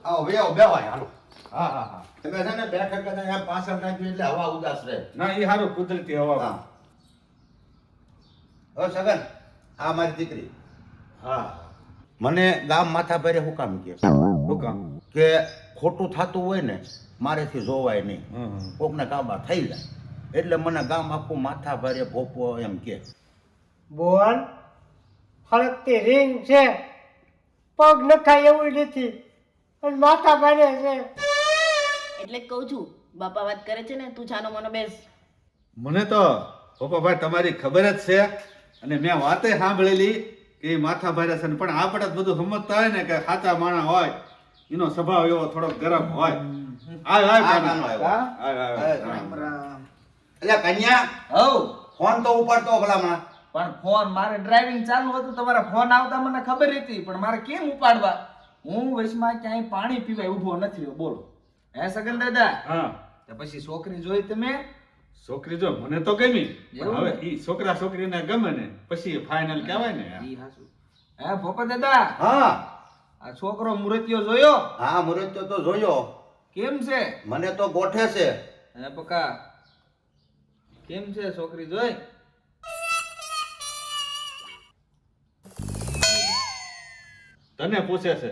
આવો વેવો બેવાય હાલો. હા હા હા તમે છે ને બેઠક કરતા અહીંયા પાછળ નાખ્યું એટલે હવા ઉદાસ રહે. ના એ સારું કુદરતી હવા. હા. હવે સગન આ મારી દીકરી. હા મને ગામ માથા ભારે હું કામ કે શું કામ? કે ખોટું થતું હોય ને મારેથી જોવાય નહીં. હમ. કોકને કામમાં થઈ જાય એટલે મને ગામ આખું માથા ભારે ભોપો એમ કે. બોલ ફરકતી રીંગ છે પગ નખાય એવું નથી અને માથા ભારે છે. એટલે જ કહું છું બાપા વાત કરે છે ને તું છાનો મનો બેસ. મને તો પપ્પાભાઈ તમારી ખબર જ છે અને મેં વાતે સાંભળેલી કે એ માથા ભારે છે ને પણ આપણે જ બધું સમજતા હોય ને કે સાચા માણસ હોય એનો સ્વભાવ એવો થોડો ગરમ હોય. આય આય આ કાના. નાનો આવ્યો. હા? આય આય રામ આય. એટલે કન્યા હવ ફોન તો ઉપાડતો ભલામણ. પણ ફોન મારે ડ્રાઇવિંગ ચાલુ હતું તમારા ફોન આવતા મને ખબર હતી પણ મારે કેમ ઉપાડવા હું વચમાં ક્યાંય પાણી પીવાય ઊભો નથી રહ્યો બોલો હે સગન દાદા હા તો પછી છોકરી જોઈ તમે છોકરી જો મને તો ગમી પણ એવું હવે ને? ઈ છોકરા છોકરીને ગમે ને પછી ફાઇનલ કહેવાય ને. ઈ હાચું. હે ભોપા દાદા હા આ છોકરો મૂર્તિઓ જોયો હા મુરત તો જોયો. કેમ છે મને તો ગોઠે છે. હે પકા કેમ છે છોકરી જોઈ તને પૂછે છે.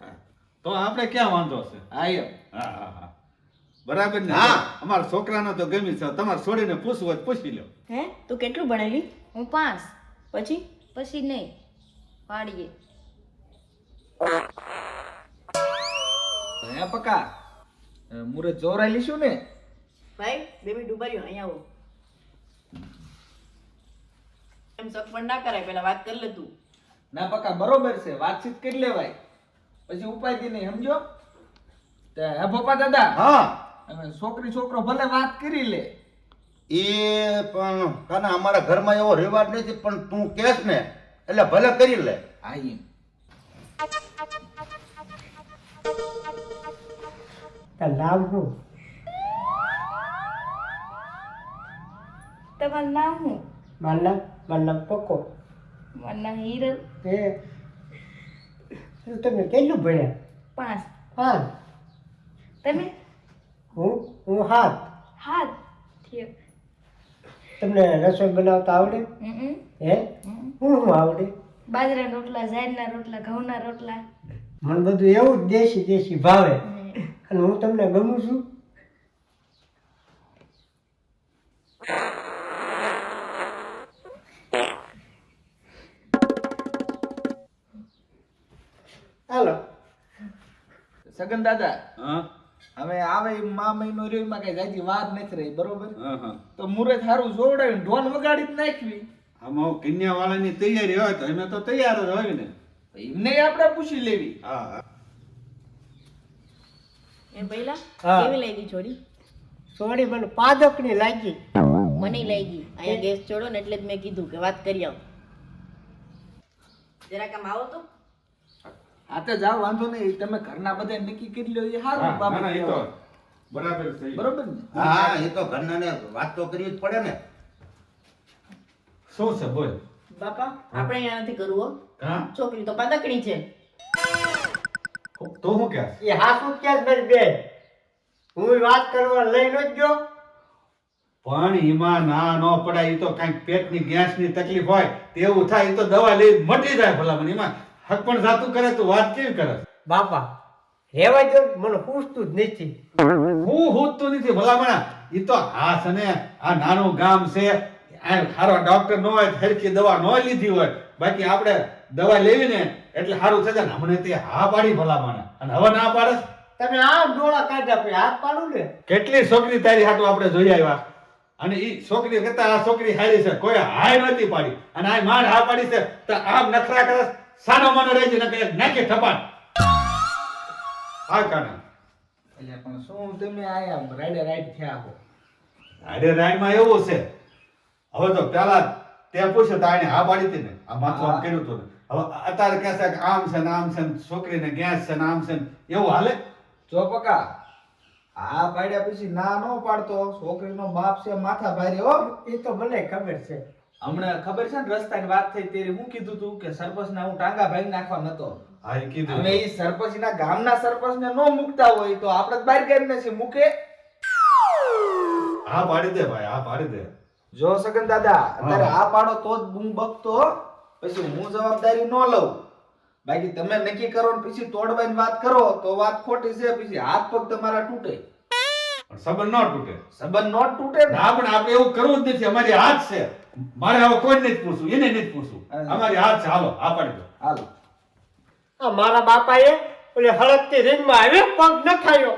હા. તો આપણે ક્યાં વાંધો છે? આયો હા હા હા બરાબર ને. હા. અમારા છોકરાનો તો ગમી છે તમારે છોડીને પૂછવું હોય તો પૂછી લો. હે તું કેટલું ભણેલી? હું 5 પછી પછી નહીં પાડીએ. હે પકા મુરત જોરાઈ લીશું ને ભાઈ 2 મિનિટ ઉભા રહ્યો અહીંયા આવો. એમ શક પણ ના કરાય પેલા વાત કરી લે તું. ના પકા બરોબર છે વાતચીત કરી લેવાય પછી ઉપાયથી નહીં સમજો તે હે ભોપા દાદા હા હવે છોકરી છોકરો ભલે વાત કરી લે એ પણ કાના અમારા ઘરમાં એવો રિવાજ નથી પણ તું કહેશ ને એટલે ભલે કરી લે. હા એમ તાર નામ શું? તમારું નામ શું? મારું નામ પકો. મારું નામ હિરલ. એ તમે કેટલું ભણ્યા? 5. 5. તમે? હું 7. હાથ થયો. તમને રસોઈ બનાવતા આવડે? હે હું આવડે? બાજરાના રોટલા, ઝાડના રોટલા, ઘઉંના રોટલા. મને બધું એવું જ દેશી દેશી ભાવે અને હું તમને ગમું છું. હાલો સગન દાદા હા હવે આવે ઈ મા મહિનો રહ્યો એમાં કઈ જાજી વાર નથી રહી બરોબર હા હા તો મુરત હારું જોવડાવીને ઢોલ વગાડી જ નાખવી આમાં કન્યા વાળાની તૈયારી હોય તો અમે તો તૈયાર જ હોય ને. એમને આપણે પૂછી લેવી હા હા એ પહેલા હા. કેવી લાગી છોડી? સોરી મને પાદકની લાગી. મને લાગી અહીંયા ગેસ ચોડો ને એટલે જ મેં કીધું કે વાત કરી આવ. જરાક આમ આવો તો. આ તો જાવ વાંધો નહીં તમે ઘરના બધા નક્કી કરી લો એ સારું હા, ના, બાબત ના, ઈ તો કહેવાય. બરાબર છે. બરોબર ને હા હા એ તો ઘરનાને વાત તો કરવી જ પડે ને. શું છે બોલ? બાપા આપણે અહીંયા નથી કરવું હો. હા છોકરી તો પાદકણી છે. તો હું કે એ હાસું ક્યાં મારી બેન હું વાત કરવા લઈને જ ગયો. પણ એમાં ના ન પડાય. ઈ તો કઈક પેટની ગેસની તકલીફ હોય તેવું થાય ઈ તો દવા લઈ મટી જાય ભલા મને. એમાં હક પણ જાતું કરે તો વાત કેવી કરે? બાપા રેવા દો મને પૂછતું જ નથી. હું હોતું નથી ભલામણા. ઈ તો આ છે ને આ નાનું ગામ છે આ સારો ડોક્ટર ન હોય હરખી દવા ન લીધી હોય બાકી આપણે દવા લેવી ને એટલે સારું થઈ જાય ને. હમણે તે હા પાડી ભલામણા અને હવે ના પાડે. તમે આમ ડોળા કાઢ્યા પછી હાથ પાડું ને. કેટલી છોકરી તારી હાટુ આપણે જોઈ આવ્યા અને ઈ છોકરી કરતા આ છોકરી હારી છે. કોઈ હાય નથી પાડી અને આ માંડ હા પાડી છે તો આમ નખરા કરે સાનો માનો રહેજે ને કે નાખે થપાટ. હા કાના એટલે પણ શું તમે આયા રાઈડે રાઈડ થયા હો અરે રાઈડમાં એવું છે હવે તો પેલા તે પૂછ્યું તો આને હા પાડી હતી ને આ માથું આમ કર્યું હતું ને. હવે અત્યારે કહે છે કે આમ છે ને આમ છે ને છોકરીને ગેસ છે ને આમ છે ને એવું હાલે. જો પકા આ પાડ્યા પછી ના નો પાડતો છોકરીનો બાપ છે માથા ભારે હો એ તો મને ખબર છે. હમણાં ખબર છે ને રસ્તાની વાત થઈ ત્યારે હું કીધું તું કે સરપંચના હું ટાંગા ભાઈ નાખવા નતો. હા એ કીધું હવે ઈ સરપંચના ગામના સરપંચને નો મૂકતા હોય તો આપણે જ બહાર કાઢીને છે મૂકે. હા પાડી દે ભાઈ, હા પાડી દે. જો સગન દાદા અત્યારે આ પાડો તો જ હું બકતો, પછી હું જવાબદારી ન લઉં. બાકી તમે નક્કી કરો ને પછી તોડવાની વાત કરો તો વાત ખોટી છે, પછી હાથ પગ તમારા તૂટે. પણ સંબંધ ન તૂટે. સંબંધ નો તૂટે ને. ના પણ આપણે એવું કરવું જ નથી. અમારી હાથ છે, મારે હવે કોઈને જ પૂછવું, એને નથી પૂછવું. અમારી હાથ છે. હાલો આ પાડી દો. હાલો. આ મારા બાપાએ ઓલી હળદની રીંગમાં આવ્યો પગ ન ખાયો.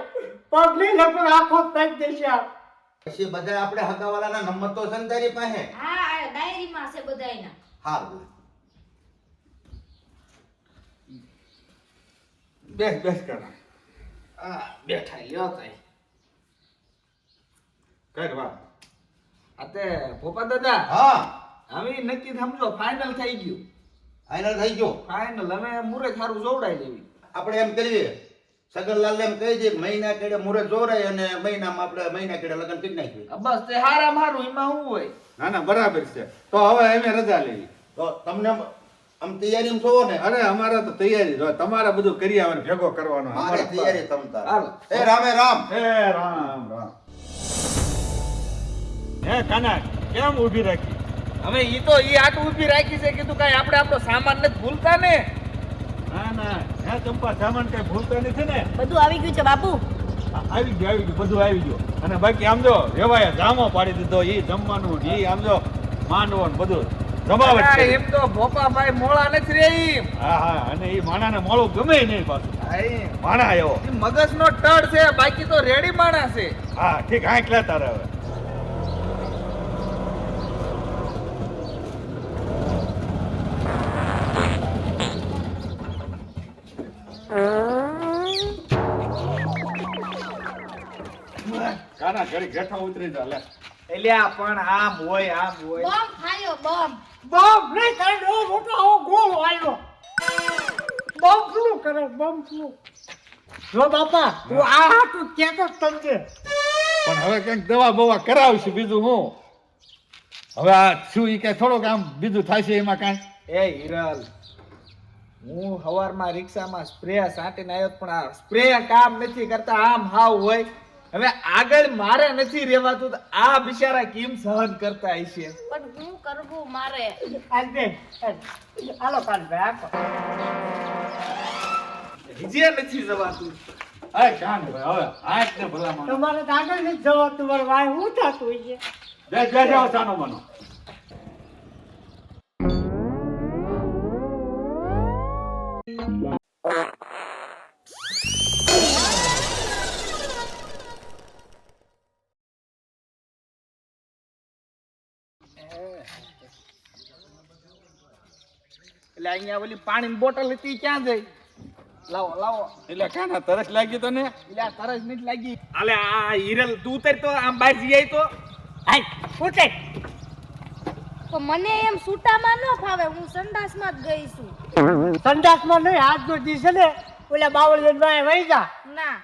પગ નહીં લગભગ આખો નાખી દેશે આ. પછી બધા આપણે હગાવાલાના નંબર તો છે ને તારી પાસે? હા આ ડાયરીમાં છે બધાયના. હારું. બેસ બેસ કરા. આ બેઠા લ્યો તઈ. કર વાત. અતે પોપા દાદા હા હવે નક્કી સમજો ફાઇનલ થઈ ગયું. ફાઇનલ થઈ ગયો. ફાઇનલ હવે મુરત સારું જોવડાઈ દેવી. આપણે એમ કરીએ, સગનલાલ એમ કહી દે મહિના કેડે મુરત જોરાય અને મહિનામાં આપણે મહિના કેડે લગ્ન કરી નાખીએ. બસ તે હારા મારું એમાં શું હોય. ના ના બરાબર છે. તો હવે અમે રજા લેવી. તો તમને આમ તૈયારીમાં છો ને? અરે અમારે તો તૈયારી જો તમારે બધું કરી આવે ભેગો કરવાનો. મારે તૈયારી તમતા. હાલો. એ રામે રામ. હે રામ રામ. હે કાના કેમ ઊભી રાખી? હવે ઈ તો ઈ આટ ઊભી રાખી છે કીધું કાઈ આપણે આપણો સામાન નથી ભૂલતા ને. ના ના હે ચંપા સામાન કઈ ભૂલતો નથી ને? બધું આવી ગયું છે બાપુ. આવી ગયું બધું આવી ગયું. અને બાકી આમ જો રેવાય જામો પાડી દીધો, ઈ જમવાનું ઈ આમ જો માંડવો ને બધું જમાવટ અરે કરી. એમ તો ભોપાભાઈ મોળા નથી રે ઈ. હા હા અને ઈ માણાને મોળું ગમે નહીં પાછું. આઈ માણા એવો. ઈ મગજનો ટડ છે, બાકી તો રેડી માણા છે. હા ઠીક આંખ લેતા રહે હવે. કાના ઘડી ઘેઠા ઉતરી જા લે. એલ્યા પણ આમ હોય આમ હોય. બોમ્બ ખાયો બોમ્બ. બમ નહીં કરે એવો મોટો આવો ગોળ આવ્યો. બમ ફ્લુ કરે બમ ફ્લુ. જો બાપા તું આ હાટું કેતો તંજે. પણ હવે કંઈક દવા બવા કરાવશું બીજું હું. હવે આ શું ઈ કઈ થોડોક આમ બીજું થાય છે એમાં કાંઈ? એ હિરલ હું હવારમાં રિક્ષામાં સ્પ્રે સાંટીને આવ્યો પણ આ સ્પ્રે કામ નથી કરતા, આમ હાવ હોય. હવે આગળ મારે નથી રહેવાતું તો આ બિચારા કેમ સહન કરતા હશે. પણ હું કરવું મારે. આજે હાલો કાન ભાઈ આપો. જે નથી જવાતું. અરે કાન ભાઈ હવે આંખ ને ભલામણ. તમારે તો આગળ નથી જવાતું. તમારે વાય હું થતું હોય છે. જય જાઓ સાનો મનો. એટલે અહીંયા ઓલી પાણીની બોટલ હતી ક્યાં જઈ? લાવો લાવો. એટલે કાના તરસ લાગી તો ને? એટલે આ તરસ નથી લાગી. અલે આ હિરલ તું ઉતર તો આમ બહાર જઈ આય તો. હાય ઉઠે. તો મને એમ સૂટામાં ન ફાવે, હું સંડાસમાં જ ગઈ છું. સંડાસમાં નહીં હાથ જો દીશે ને ઓલા બાવળિયન વાય વઈ જા. ના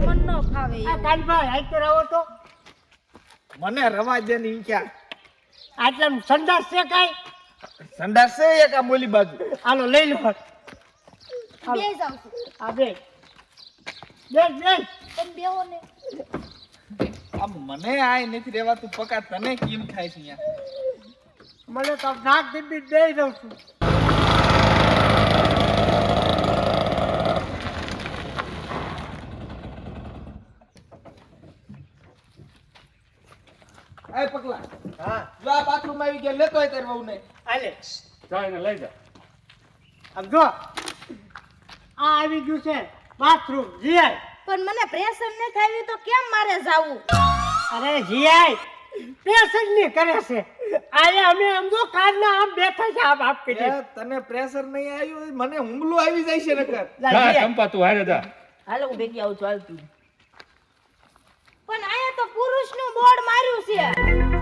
મન ન ફાવે આ એવું. કાનભાઈ હાઈ તો રહો તો. મને રવા દે ને ઈ ક્યાં આટલે સંડાસ છે કાઈ? સંડાસ છે એક આ બોલી બાજુ. હાલો લઈ લો. બે જાઉં છું. આ બે બે બે તમે બેહો ને. આમ મને આય નથી રહેવાતું. પકા તને કેમ થાય છે અહીંયા? મને તો નાક દીબી દે દઉં છું. આય પકલા હા જો આ બાથરૂમ આવી ગયા લેતો હોય તાર વહુને. હાલે ચાઈને લઈ જા. આમ જો આ આવી ગયું છે બાથરૂમ જીઆઈ. પણ મને પ્રેશર ન થાય તો કેમ મારે જાવું? અરે જીઆઈ પ્રેશર ની કરે છે. આયા અમે આમ જો કારના આમ બેઠા છે આમ આપ કરી. એ તને પ્રેશર નહીં આવ્યું હોય, મને હુમલો આવી જાય છે નકર. જા ચંપા તું હારે જા. હાલો હું ભેગી આવું છું હાલ તું. પણ આયા તો પુરુષનું બોર્ડ માર્યું છે.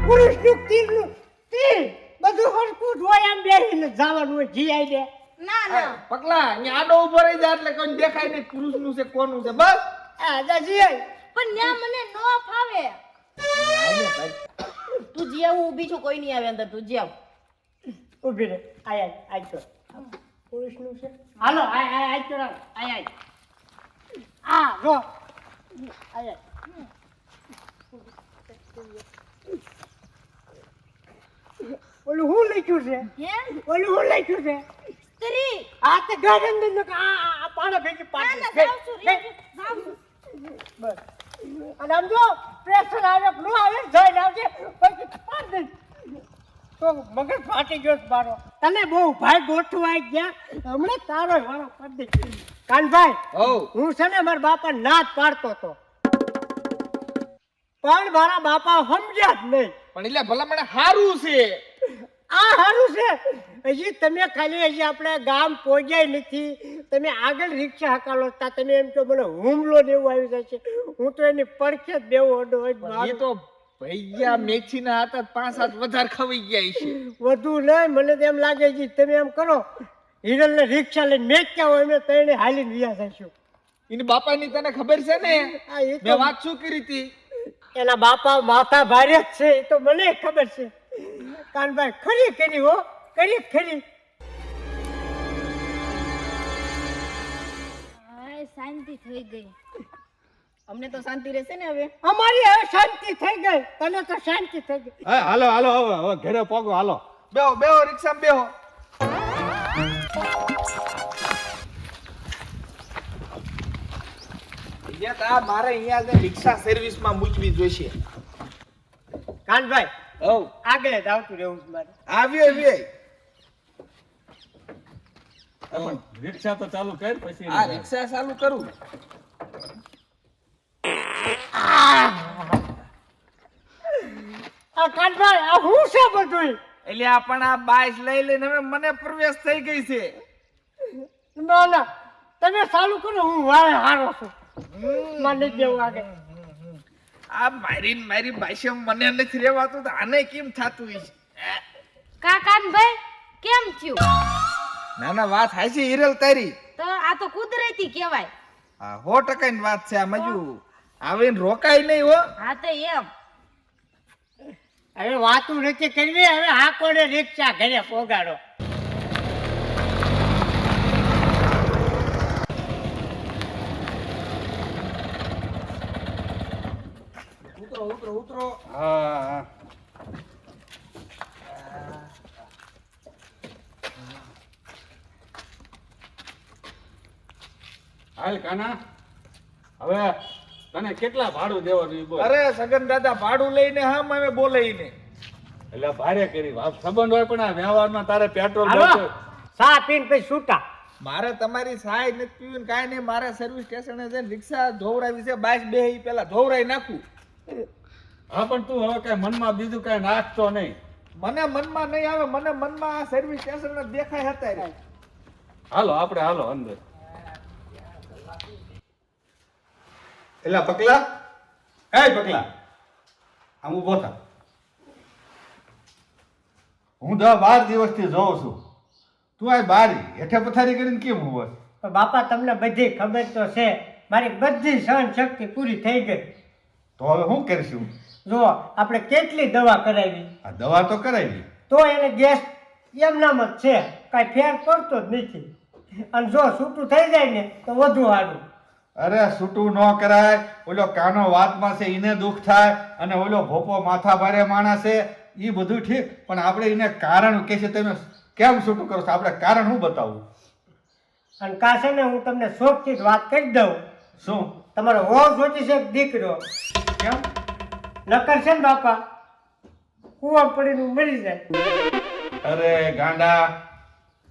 પુરુષ નું તીરનું તીર બધું હરકું જ હોય. આમ બેહીને જવાનું હોય જીઆઈ ને. ના ના પકલા અહીંયા આડો ઉભો રહી જાય એટલે કોઈ દેખાય નહીં પુરુષનું છે કોનું છે. બસ આ જા જીઆઈ પણ ન્યા મને ન ફાવે. આઈને ભાઈ. તું જી આવ, હું ઊભી છું, કોઈ નહીં આવે અંદર, તું જી આવ. ઊભી રે. આય તો પુરુષનું છે. હાલો આય તો આય. આ જો આય. ઓલું હું લખ્યું છે? ઓલું હું લખ્યું છે? સ્ત્રી આ તે ગાર્ડન નો આ પાણા ભેગી પાડી ના, જાઉં છું, જાઉં છું. બસ. અને આમ જો પ્રેશર આવે નો આવે જઈને આવજે પછી પાડ દે. તો મગજ ફાટી ગયો છે મારો. તને બહુ ભાઈ ગોઠવાઈ ગયા હમણાં તારો વાળો કરી દે. કાનભાઈ હું છે ને મારા બાપા ના જ પાડતો હતો પણ મારા બાપા સમજ્યા જ નહીં. પણ એટલે ભલા મને સારું છે. આ સારું છે. હજી તમે ખાલી હજી આપણે ગામ પહોંચ્યા નથી, તમે આગળ રિક્ષા હકાલો તા તમે એમ તો મને હુમલો ને એવું આવી જાય છે. હું તો એની પડખે જ બેવો અડો એ તો ભૈયા મેથીના હાથ 5-7 વધારે ખવાઈ ગયા છે. વધુ નહીં. મને તો એમ લાગે છે તમે એમ કરો હિરલને રિક્ષા લઈને મેચ્યા હોય અમે તઈને હાલીને વ્યા જઈશું. એની બાપાની તને ખબર છે ને? આ એ તો મેં વાત શું કરી હતી? એના બાપા માથા ભારે જ છે એ તો મને ખબર છે. કાનભાઈ ખરી કરી હો, ખરી. હાય શાંતિ થઈ ગઈ. અમને તો શાંતિ રહેશે ને હવે. અમારી હવે શાંતિ થઈ ગઈ, તને તો શાંતિ થઈ ગઈ. હાલો હવે ઘરે પોગો હાલો. બેહો રિક્ષામાં બેહો. મારે અહીંયા રિક્ષા સર્વિસમાં મૂકવી જોઈશે. કાનભાઈ હવ આગળ જ આવતું રહેવું છે મારે. આવી રિક્ષા તો ચાલુ કર પછી આ રિક્ષા ચાલુ કરું. આ કાનભાઈ આ હું છે બધું? એટલે આ પણ આ બાઈસ લઈ લઈને હવે મને પ્રવેશ થઈ ગઈ છે. ના તમે ચાલુ કરો, હું વારે હારો છું. મને જેવું આગળ આ મારી બાઈસે મને નથી રહેવાતું તો આને કેમ થાતું હશે? કાકાનભાઈ કેમ થયું? ના વાત હાચી હિરલ તારી. તો આ તો કુદરતી કહેવાય. આ 100% ની વાત છે. આ મજુ આવીને રોકાય નહીં હો. હા તો એમ હવે વાતું નથી કરવી. હવે હાકોને રિક્ષા ઘરે પોગાડો. ઉતરો. હા હાલ કાના, હવે તને કેટલા ભાડું દેવાનું ઈ બોલ. અરે સગન દાદા ભાડું લઈને હમ અમે બોલાઈને. એટલે ભારે કરી સંબંધ હોય પણ આ વ્યવહારમાં તારે પેટ્રોલ હાલો બચે. સા પીને પછી છૂટા. મારે તમારી સહાય નથી પીવું ને કાંઈ નહીં. મારે સર્વિસ સ્ટેશને જઈને રિક્ષા ધોવરાવી છે. બાઈસ બે પેલા ધોવરાઈ નાખું. હા પણ તું હવે કઈ મનમાં બીજું કઈ નાખતો નહીં. મને મનમાં નહીં આવે. મને મનમાં આ સર્વિસ સ્ટેશન જ દેખાય હતા. હાલો અંદર. એલા પકલા, પકલા આમ ઊભો થા. હું 10-12 દિવસથી જોઉં છું તું આ બારી હેઠે પથારી કરીને કેમ ઊભો છે? તો બાપા તમને બધી ખબર તો છે, મારી બધી સહન શક્તિ પૂરી થઈ ગઈ. તો હવે શું કરીશું? જો આપણે કેટલી દવા કરાવી આ દવા તો કરાવી, તો એને ગેસ એમનામ જ છે, કાંઈ ફેર પડતો જ નથી. અને જો છૂટું થઈ જાય ને તો વધુ સારું. અરે છૂટું ન કરાય. ઓલો કાનો વાતમાં છે એને દુઃખ થાય અને ઓલો ભોપો માથા ભારે માણસ છે એ બધું ઠીક, પણ આપણે એને કારણ કે છે તમે કેમ છૂટું કરો છો આપણે કારણ હું બતાવું. અને કાશે ને હું તમને શોખથી જ વાત કરી દઉં. શું? તમારો વહુ જોતી છે દીકરો. કેમ? નકર છે ને બાપા કુવા પડીને મરી જાય. અરે ગાંડા,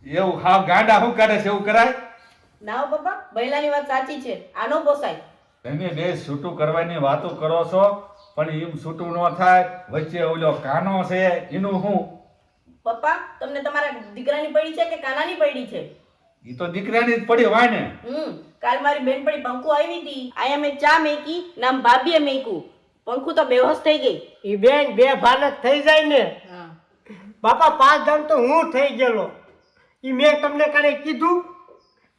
એવું હાવ ગાંડા શું કરે છે એવું કરાય? ના પપ્પા, બૈલાની વાત સાચી છે, આનો પોસાય. તમે બે છૂટું કરવાની વાતો કરો છો પણ એમ છૂટું ન થાય. વચ્ચે ઓલો કાનો છે એનું શું? પપ્પા, તમને તમારા દીકરાની પડી છે કે કાનાની પડી છે? એ તો દીકરાની જ પડી હોય ને. કાલ મારી બેનપણી પંકુ આવી હતી, આયા મેં ચા મેકી, નામ ભાભીએ મેકું. પંકુ તો બેહોશ થઈ ગઈ. એ બેન બે ભાનત થઈ જાય ને. બાપા 5 દાન તો હું થઈ ગયેલો. એ મેં તમને કાલે કીધું?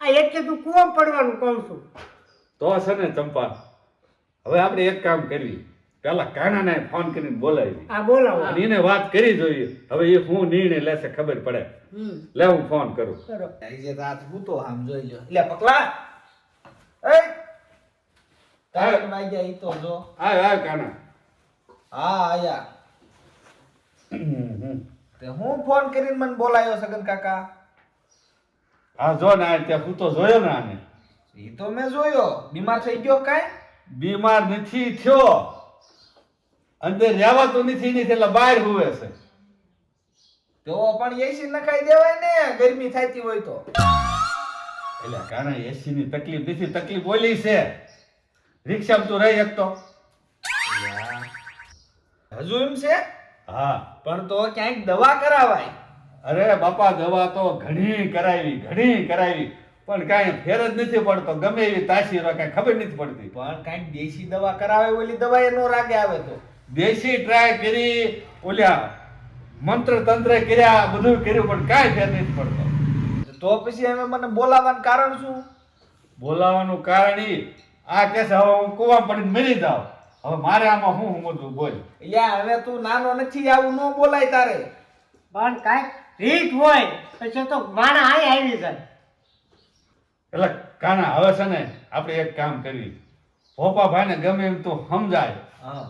આ એટલે તું કુવામાં પડવાનું કહું છું. તો છે ને ચંપા, હવે આપણે એક કામ કરવી. પેલા કાનાને ફોન કરીને બોલાવી આ બોલાવો અને એને વાત કરી જોઈએ. હવે એ શું નિર્ણય લેશે ખબર પડે. લે હું ફોન કરું. કરો જે રાત ભૂતો આમ જોઈ લો એટલે પકલા એ તારે વાગ્યા ઈ તો જો આવ કાના. હા આયા તે હું ફોન કરીને મને બોલાયો સગન કાકા આ જો ને આ ત્યાં હું તો જોયો ને આને. ઈ તો મેં જોયો બીમાર થઈ ગયો કાંઈ બીમાર નથી થયો, અંદર રહેવાતું નથી એટલે બહાર હુવે છે. તો પણ એસી નખાઈ દેવાય ને ગરમી થાતી હોય તો એટલે કાના એસી ની તકલીફ નથી, તકલીફ ઓલી છે રિક્ષામાં તું રહી શકતો. હજુ એમ છે હા પણ તો ક્યાંક દવા કરાવાય અરે બાપા દવા તો ઘણી કરાવી પણ કાંઈ ફેર જ નથી પડતો. ગમે એવી તાસી રો કાંઈ ખબર નથી પડતી. પણ કાંઈક દેશી દવા કરાવે ઓલી દવા એનો રાગે આવે તો દેશી ટ્રાય કરી, ઓલ્યા મંત્ર તંત્ર કર્યા, બધું કર્યું પણ કાંઈ ફેર નથી પડતો. તો પછી હવે મને બોલાવવાનું કારણ શું બોલાવાનું કારણ ઈ આ કેસ હવે હું કુવામાં પડીને મરી જાવ. હવે મારે આમાં શું સમજવું બોલ. યા હવે તું નાનો નથી આવું ન બોલાય તારે પણ કાંઈક રીત હોય પછી તો માણા આવી જાય. એટલે કાના હવે છે ને આપણે એક કામ કરવી, ભોપા ભાઈ ને ગમે એમ તું સમજાય, હા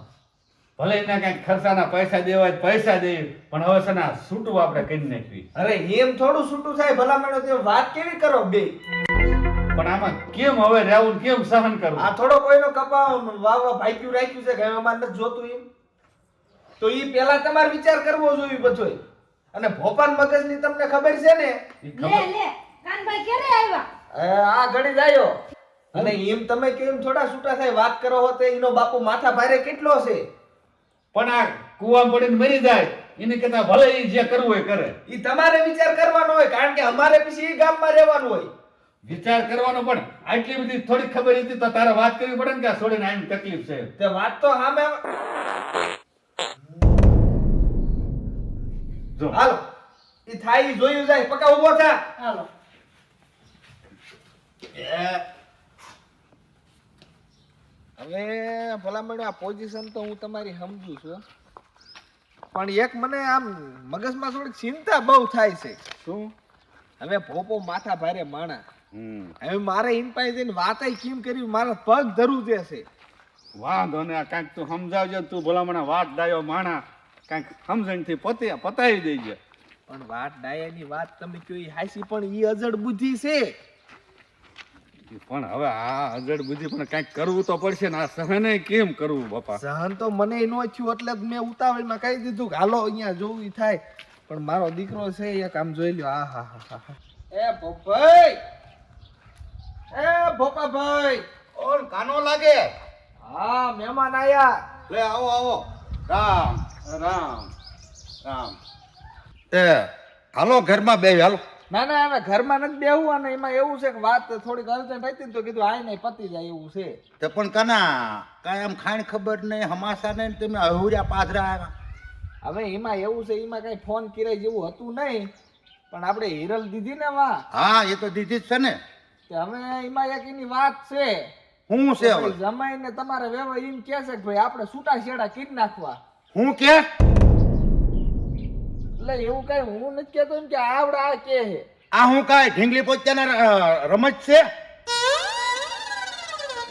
ભલે એને કઈક ખર્ચાના પૈસા દેવાય પૈસા દે, પણ હવે છે ને આ છૂટું આપણે કરી નાખવી. અરે એમ થોડું છૂટું થાય ભલા મેળો તે વાત કેવી કરો બે પણ આમાં કેમ હવે રહેવું, કેમ સહન કરવું? આ થોડો કોઈનો કપા વાવા ભાગ્યું રાખ્યું છે કે હવે મારે નથી જોતું એમ તો ઈ પેલા તમારે વિચાર કરવો જોઈએ બધોય. અને ભોપાલ મગજની તમને ખબર છે ને ઈ લે ખબર લે કાનભાઈ ક્યારે આવ્યા? આ ઘડી જાયો અને એમ તમે કેમ થોડા છૂટા થાય વાત કરો હો તે એનો બાપુ માથા ભારે કેટલો છે પણ આ કુવામાં પડીને મરી જાય એને કરતા ભલે ઈ જે કરવું હોય કરે. ઈ તમારે વિચાર કરવાનો હોય કારણ કે અમારે પછી ઈ ગામમાં રહેવાનું હોય વિચાર કરવાનો, પણ આટલી બધી થોડી ખબર હતી તો તારે વાત કરવી પડે ને કે આ છોડીને આની તકલીફ છે. તે વાત તો સામે જો હાલો ઈ થાય ઈ જોયું જાય પકા ઉભો થા હાલો હવે ભલા મળ્યો આ પોઝિશન તો હું તમારી સમજુ છું પણ એક મને આમ મગજમાં થોડીક ચિંતા બહુ થાય છે શું? હવે ભોપો માથા ભારે માણા હવે મારે ઇન પાસે જઈને વાતય કેમ કરી મારા પગ ધરું જે છે વાંધો ને આ કાંઈક તું સમજાવજો. તું ભલામણા વાત ડાયો માણા કાંઈક સમજણથી પતાવી દેજે. પણ વાત ડાયાની વાત તમે કયો ઈ હાસી પણ ઈ અજડ બુદ્ધિ છે પણ હવે આ અજડ બુદ્ધિ પણ કાંઈક કરવું તો પડશે ને. આ સહને કેમ કરવું બાપા? સહન તો મને નો થયું એટલે જ મેં ઉતાવળમાં કહી દીધું કે હાલો અહીંયા જોવું ઈ થાય પણ મારો દીકરો છે એક આમ જોઈ લ્યો આ હા હા હા એ ભોપાઈ ભોપાભાઈ ઓલ કાનો લાગે. હા મહેમાન આયા લે આવો આવો. રામ રામ રામ. એ હાલો ઘરમાં બે હાલો. ના ના હવે ઘરમાં નથી બેહવું અને એમાં એવું છે કે વાત થોડીક અર્જન્ટ હતી ને તો કીધું આય નહીં પતી જાય એવું છે તે પણ કાના કાંઈ આમ ખાણ ખબર નહીં હમાસા નહીં ને તમે અહુર્યા પાથરા આવ્યા. હવે એમાં એવું છે એમાં કઈ ફોન કિરાય જેવું હતું નહીં પણ આપણે હિરલ દીધી ને વા હા એ તો દીધી જ છે ને. તે હવે એમાં એક એની વાત છે હું છે હવે? જમાઈ ને તમારે વેવા એમ કે છે કે ભાઈ આપણે છૂટા છેડા કરી નાખવા હું કે એટલે એવું કઈ હું નથી કેતો એમ કે આવડે આ કે હે આ હું કાંઈ ઢીંગલી પોતાના રમત છે?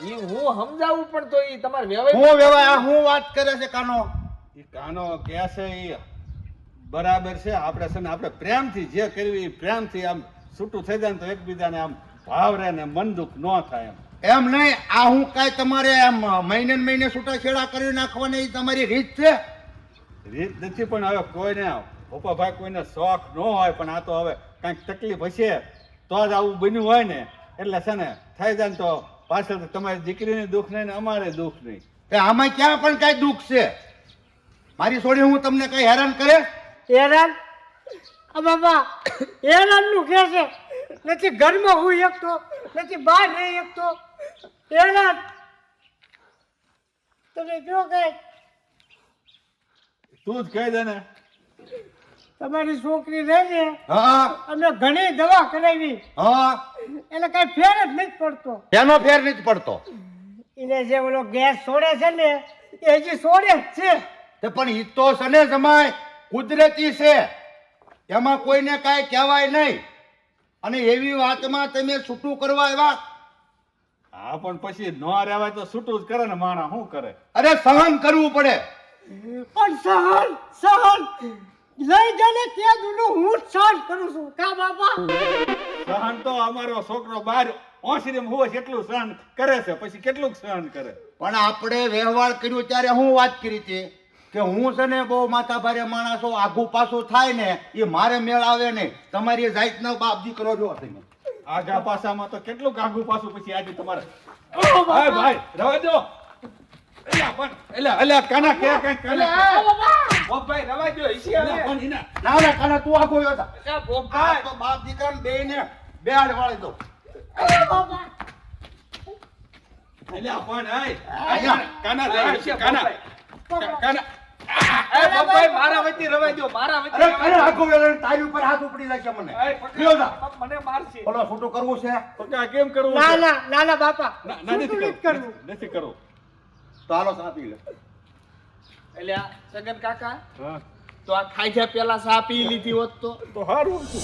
ઈ હું સમજાવું પણ તો ઈ તમારે વેવાય હું વેવાય આ હું વાત કરે છે કાનો? ઈ કાનો કે છે ઈ બરાબર છે. આપણે છે ને આપણે પ્રેમથી જે કરવી પ્રેમથી આમ છૂટું થઈ જાય ને તો એકબીજાને આમ ભાવ રહે ને મન દુઃખ ન થાય એમ. એમ નહીં આ હું કાંઈ તમારે આમ મહિને ને મહિને છૂટાછેડા કરી નાખવાની એ તમારી રીત છે? રીત નથી પણ હવે કોઈને પપ્પા ભાઈ કોઈને શોખ ન હોય પણ આ તો હવે કાંઈક તકલીફ હશે તો જ આવું બન્યું હોય ને એટલે છે ને થઈ જાય ને તો પાછળ તો તમારી દીકરીને દુઃખ નહીં ને અમારે દુઃખ નહીં. કે આમાં ક્યાં પણ કાંઈ દુઃખ છે? મારી છોડી હું તમને કઈ હેરાન કરે? હેરાન આ બાબા હેરાન નું કે છે નથી ઘરમાં હું એકતો નથી બહાર રહી એકતો હેરાન તમે જો કે તું જ કહી દે ને. તમારી છોકરી રહી ને હા અમે ઘણી દવા કરાવી હા એને કઈ ફેર જ નથી પડતો. એનો ફેર નથી પડતો. એને જે ઓલો ગેસ છોડે છે ને એ હજી સોડે જ છે. તે પણ ઈ તો સને જમાય કુદરતી છે, એમાં કોઈને કાંઈ કહેવાય નહીં. અને એવી વાતમાં તમે છૂટું કરવા આવ્યા? હા પણ પછી ન રહેવાય તો છૂટું જ કરે ને માણા, શું કરે? અરે સહન કરવું પડે. પણ સહન લઈ જાને ત્યાં દુનું હું જ સહન કરું છું કા બાપા. સહન તો અમારો છોકરો બહાર ઓસરીમાં હોય છે એટલું સહન કરે છે, પછી કેટલું સહન કરે? પણ આપણે વ્યવહાર કર્યો ત્યારે હું વાત કરી હતી કે હું છે ને બહુ માથા ભારે માણસો આઘું પાછું થાય ને એ મારે મેળ આવે નહીં. તમારી જાતનો બાપ દીકરો જો તમે. આગા પાસામાં તો કેટલું આગું પાછું પછી આજે તમારે. ભાઈ ભાઈ રવા દો. એલા કાના કે કઈ કાના બોબભાઈ રવા દો ઈસી હવે. પણ ઈના ના ના કાના તું આઘો આવ્યો હતા. એ આ બોબભાઈ તો બાપ દીકરાને બેયને બેહાડ વાળી દો. એલા પણ આય અહીંયા. કાના કાના એ બોબભાઈ મારા વચ્ચે રવા દો, મારા વચ્ચે અરે રવા કાના દો. આઘો આવ્યો તારી ઉપર હાથ ઉપડી જાય છે મને. એ લ્યો જા. પકડો, મને મારશે. બોલો છૂટું કરવું છે તો કે આ કેમ કરવું ના છે? ના ના ના બાપા ના નથી છૂટું જ કરવું. નથી કરવું. તો હાલો ચા પી લે. એટલે આ સગન કાકા હા તો આ ખાઈ પેલા સા પી લીધી હોત તો તો સારું હતું.